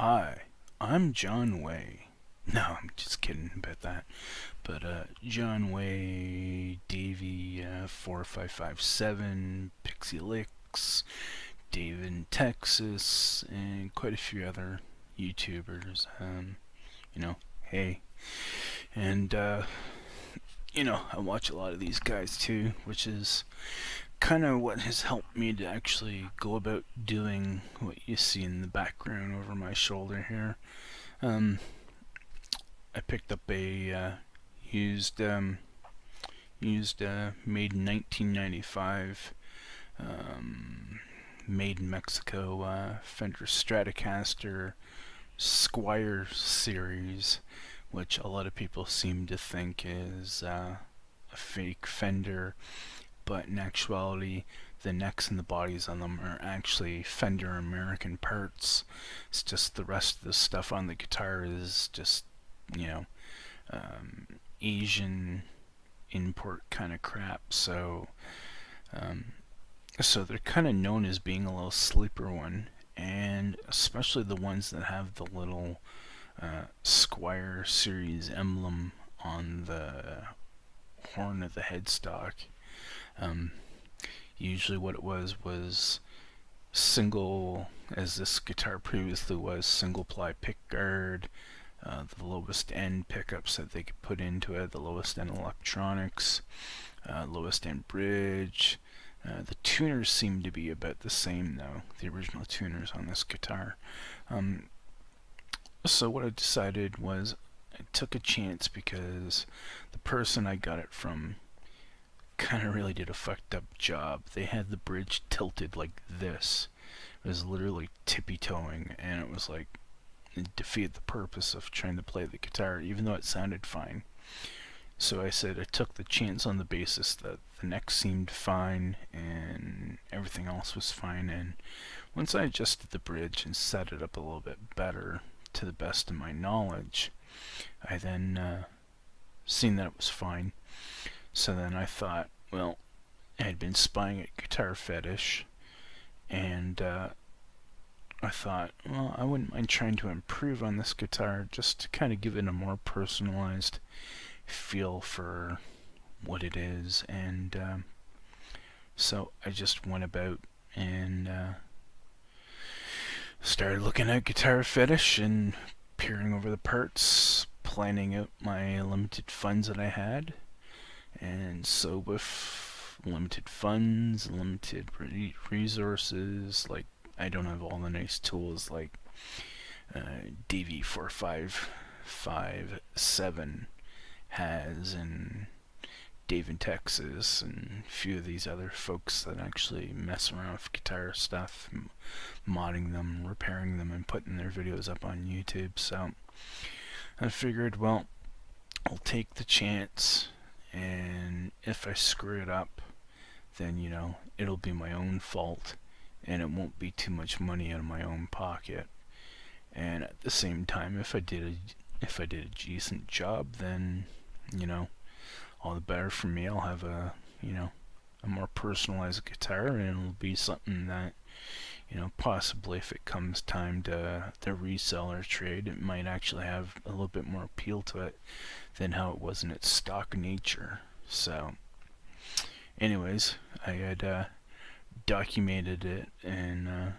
Hi, I'm John Way. No, I'm just kidding about that. But John Way, Davey 4557, Pixie Licks, Dave in Texas, and quite a few other YouTubers. Hey. And, I watch a lot of these guys too, which is kind of what has helped me to actually go about doing what you see in the background over my shoulder here. Um, I picked up a used, made in 1995, made in Mexico Fender Stratocaster Squire series, which a lot of people seem to think is a fake Fender, but in actuality the necks and the bodies on them are actually Fender American parts. It's just the rest of the stuff on the guitar is just, you know, Asian import kind of crap. So they're kind of known as being a little sleeper one, and especially the ones that have the little Squire series emblem on the horn of the headstock. Usually what it was single, as this guitar previously was, single ply pickguard, the lowest end pickups that they could put into it, the lowest end electronics, lowest end bridge. The tuners seem to be about the same though, the original tuners on this guitar. So what I decided was I took a chance because the person I got it from kind of really did a fucked up job. They had the bridge tilted like this. It was literally tippy-toeing, and it was like it defeated the purpose of trying to play the guitar, even though it sounded fine. So I said I took the chance on the basis that the neck seemed fine and everything else was fine, and once I adjusted the bridge and set it up a little bit better to the best of my knowledge, I then seen that it was fine. So then I thought, well, I had been spying at Guitar Fetish, and I thought, well, I wouldn't mind trying to improve on this guitar just to kind of give it a more personalized feel for what it is. And so I just went about and started looking at Guitar Fetish and peering over the parts, planning out my limited funds that I had. And so with limited funds, limited resources, like I don't have all the nice tools like DV4557 has, and Dave in Texas, and a few of these other folks that actually mess around with guitar stuff, modding them, repairing them, and putting their videos up on YouTube. So I figured, well, I'll take the chance, and if I screw it up, then it'll be my own fault, and it won't be too much money out of my own pocket. And at the same time, if I did a decent job, then all the better for me. I'll have a more personalized guitar, and it'll be something that possibly if it comes time to the reseller trade, it might actually have a little bit more appeal to it than how it was in its stock nature. So anyways, I had documented it, and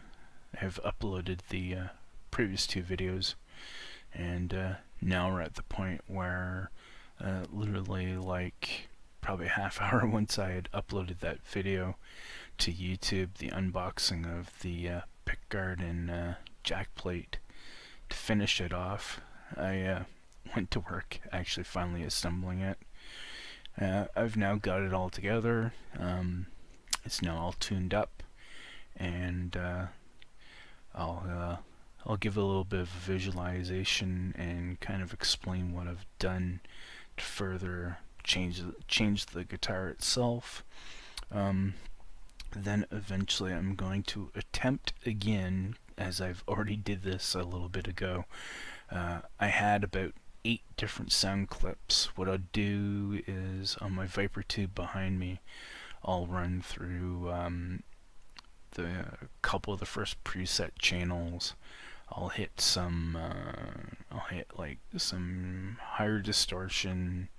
have uploaded the previous two videos, and now we're at the point where literally like probably a half hour once I had uploaded that video to YouTube, the unboxing of the pickguard and jack plate, to finish it off, I went to work actually finally assembling it. I've now got it all together. It's now all tuned up, and I'll give a little bit of visualization and kind of explain what I've done to further change the guitar itself. Then eventually I'm going to attempt again, as I've already did this a little bit ago. I had about 8 different sound clips. What I'll do is on my Viper tube behind me, I'll run through the couple of the first preset channels. I'll hit some like some higher distortion,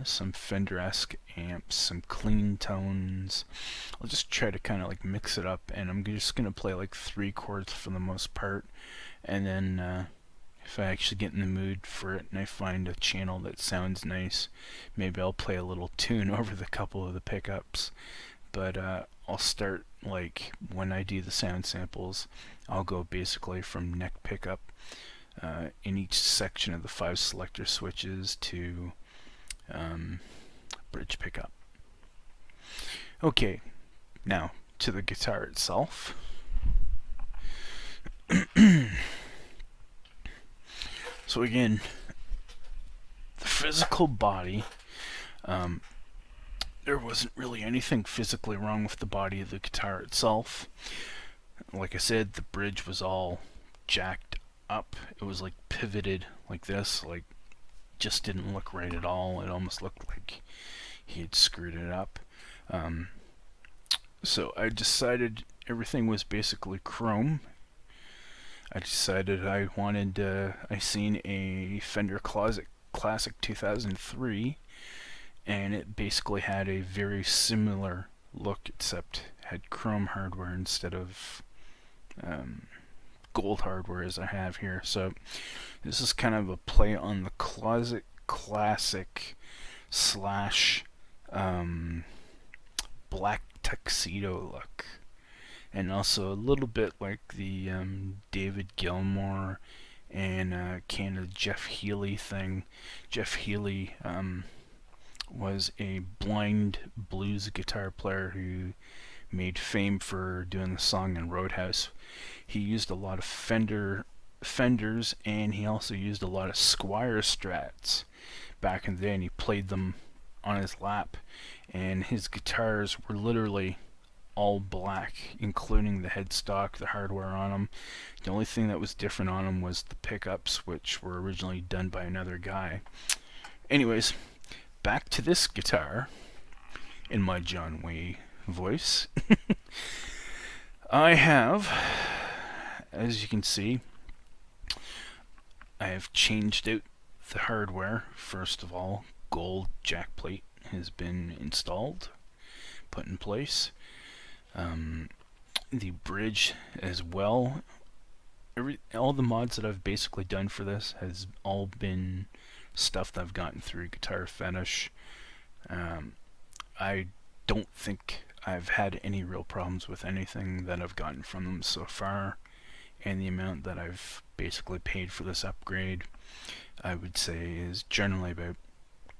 some Fender-esque amps, some clean tones. I'll just try to kind of like mix it up, and I'm just gonna play like 3 chords for the most part, and then if I actually get in the mood for it and I find a channel that sounds nice, maybe I'll play a little tune over the couple of the pickups. But I'll start, like when I do the sound samples, I'll go basically from neck pickup in each section of the 5 selector switches to bridge pickup. Okay, now to the guitar itself. So again, the physical body, there wasn't really anything physically wrong with the body of the guitar itself. Like I said, the bridge was all jacked up. It was like pivoted like this, like just didn't look right at all. It almost looked like he had screwed it up. So I decided everything was basically chrome. I decided I wanted, I seen a Fender Classic 2003, and it basically had a very similar look, except had chrome hardware instead of gold hardware as I have here. So this is kind of a play on the classic slash black tuxedo look, and also a little bit like the David Gilmour and kind of Jeff Healey thing. Jeff Healey was a blind blues guitar player who made fame for doing the song in Roadhouse. He used a lot of Fenders, and he also used a lot of Squier Strats back in the day, and he played them on his lap, and his guitars were literally all black, including the headstock, the hardware on them. The only thing that was different on them was the pickups, which were originally done by another guy. Anyways, back to this guitar in my John Way voice. I have, as you can see, I have changed out the hardware. First of all, gold jack plate has been installed, put in place. The bridge as well. All the mods that I've basically done for this has all been stuff that I've gotten through Guitar Fetish. I don't think I've had any real problems with anything that I've gotten from them so far, and the amount that I've basically paid for this upgrade, I would say, is generally about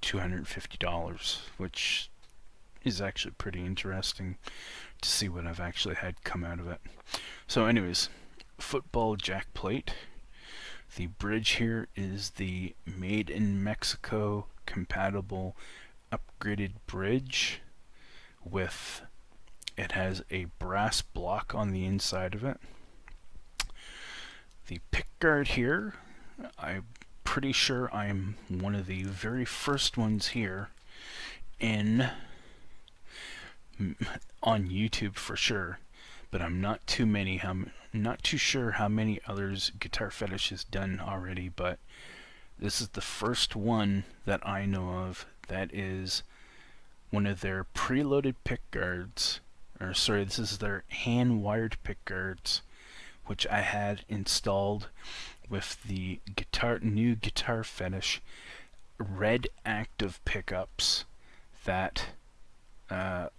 $250, which is actually pretty interesting to see what I've actually had come out of it. So anyways, football jack plate. The bridge here is the made in Mexico compatible upgraded bridge with, it has a brass block on the inside of it. The pickguard here, I'm pretty sure I'm one of the very first ones here in on YouTube for sure, but I'm not too sure how many others Guitar Fetish has done already, but this is the first one that I know of that is one of their preloaded pickguards, or sorry, this is their hand-wired pickguards, which I had installed with the new Guitar Fetish RedActives pickups that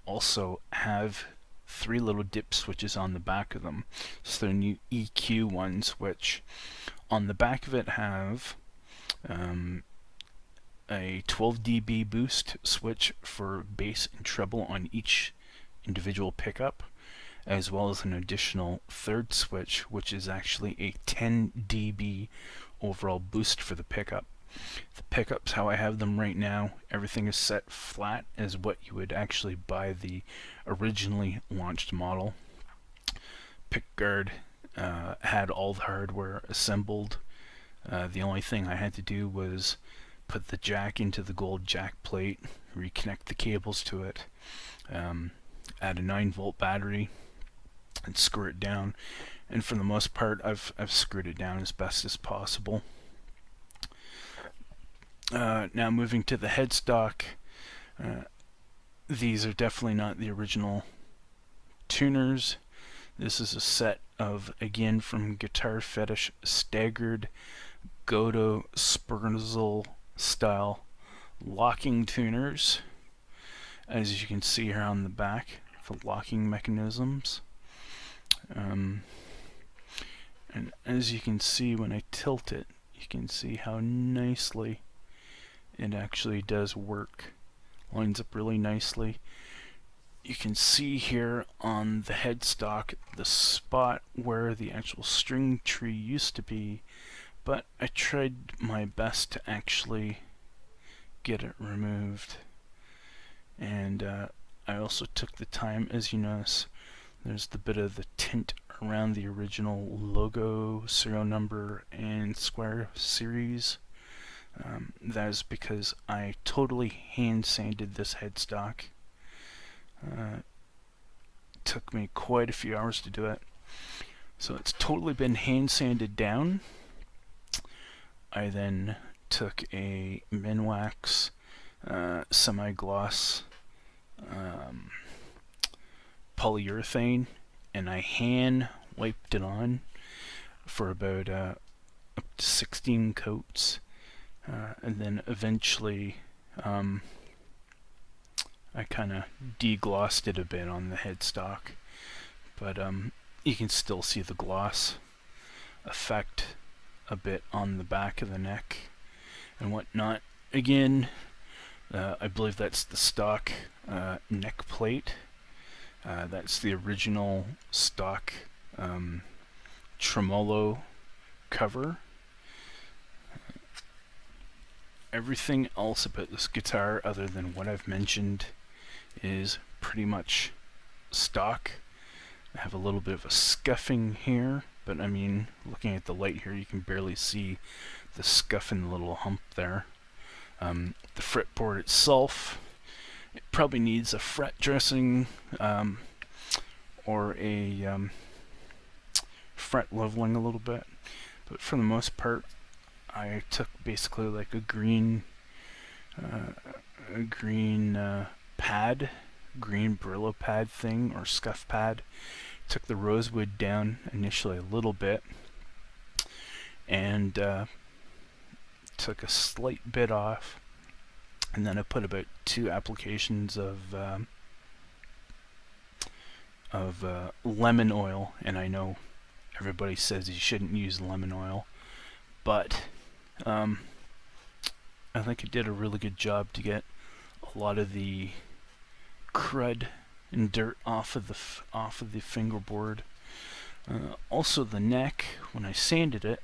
also have 3 little dip switches on the back of them. So they're new EQ ones, which on the back of it have a 12 dB boost switch for bass and treble on each individual pickup, as well as an additional third switch, which is actually a 10 dB overall boost for the pickup. The pickups, how I have them right now, everything is set flat as what you would actually buy the originally launched model. Pickguard had all the hardware assembled. The only thing I had to do was put the jack into the gold jack plate, reconnect the cables to it, add a 9-volt battery, and screw it down, and for the most part I've screwed it down as best as possible. Now moving to the headstock, these are definitely not the original tuners. This is a set of, again, from Guitar Fetish, staggered Godo Spurzel style locking tuners, as you can see here on the back, the locking mechanisms. And as you can see, when I tilt it, you can see how nicely it actually does work. Lines up really nicely. You can see here on the headstock the spot where the actual string tree used to be, but I tried my best to actually get it removed. And I also took the time, as you notice, there's the bit of the tint around the original logo, serial number, and square series. That is because I totally hand sanded this headstock. Took me quite a few hours to do it. So it's totally been hand sanded down. I then took a Minwax semi-gloss polyurethane, and I hand wiped it on for about up to 16 coats, and then eventually I kind of deglossed it a bit on the headstock, but you can still see the gloss effect a bit on the back of the neck and whatnot. Again, I believe that's the stock neck plate. That's the original stock tremolo cover. Everything else about this guitar, other than what I've mentioned, is pretty much stock. I have a little bit of a scuffing here, but I mean, looking at the light here, you can barely see the scuff in the little hump there. The fretboard itself, it probably needs a fret dressing or a fret leveling a little bit, but for the most part, I took basically like a green pad, green Brillo pad thing, or scuff pad. Took the rosewood down initially a little bit, and took a slight bit off, and then I put about 2 applications of lemon oil. And I know everybody says you shouldn't use lemon oil, but I think it did a really good job to get a lot of the crud and dirt off of the fingerboard. Also the neck, when I sanded it,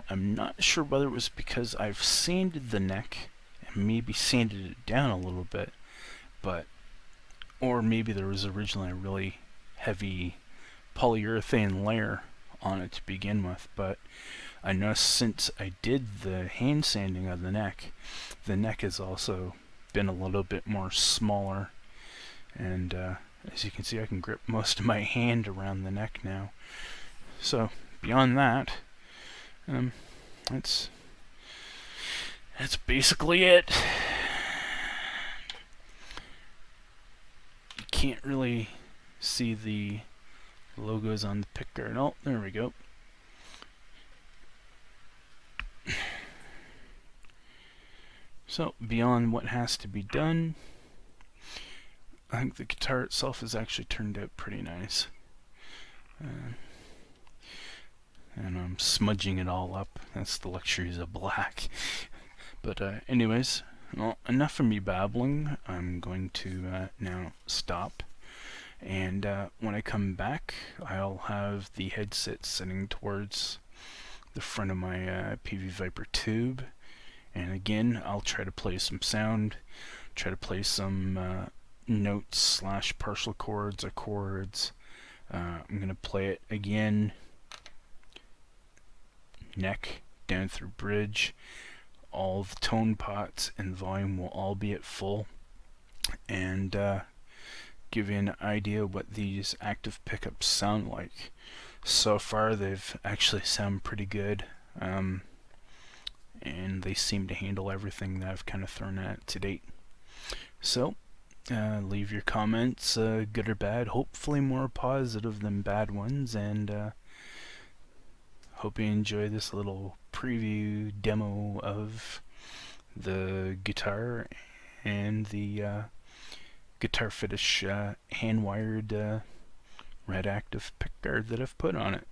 I'm not sure whether it was because I've sanded the neck and maybe sanded it down a little bit, or maybe there was originally a really heavy polyurethane layer on it to begin with, but I noticed since I did the hand sanding of the neck has also been a little bit more smaller, and as you can see, I can grip most of my hand around the neck now. So beyond that, that's basically it. You can't really see the logos on the pickguard. Oh, there we go. So beyond what has to be done, I think the guitar itself has actually turned out pretty nice. And I'm smudging it all up. That's the luxuries of black. But anyways, well, enough of me babbling. I'm going to now stop. And when I come back, I'll have the headset sitting towards the front of my PV Viper tube. And again, I'll try to play some sound, try to play some notes / partial chords or chords. I'm going to play it again, neck down through bridge. All the tone pots and volume will all be at full, and give you an idea what these active pickups sound like. So far, they've actually sound pretty good, and they seem to handle everything that I've kind of thrown at to date. So, leave your comments, good or bad, hopefully more positive than bad ones, and hope you enjoy this little preview demo of the guitar and the Guitar Fetish hand-wired RedActive pickguard that I've put on it.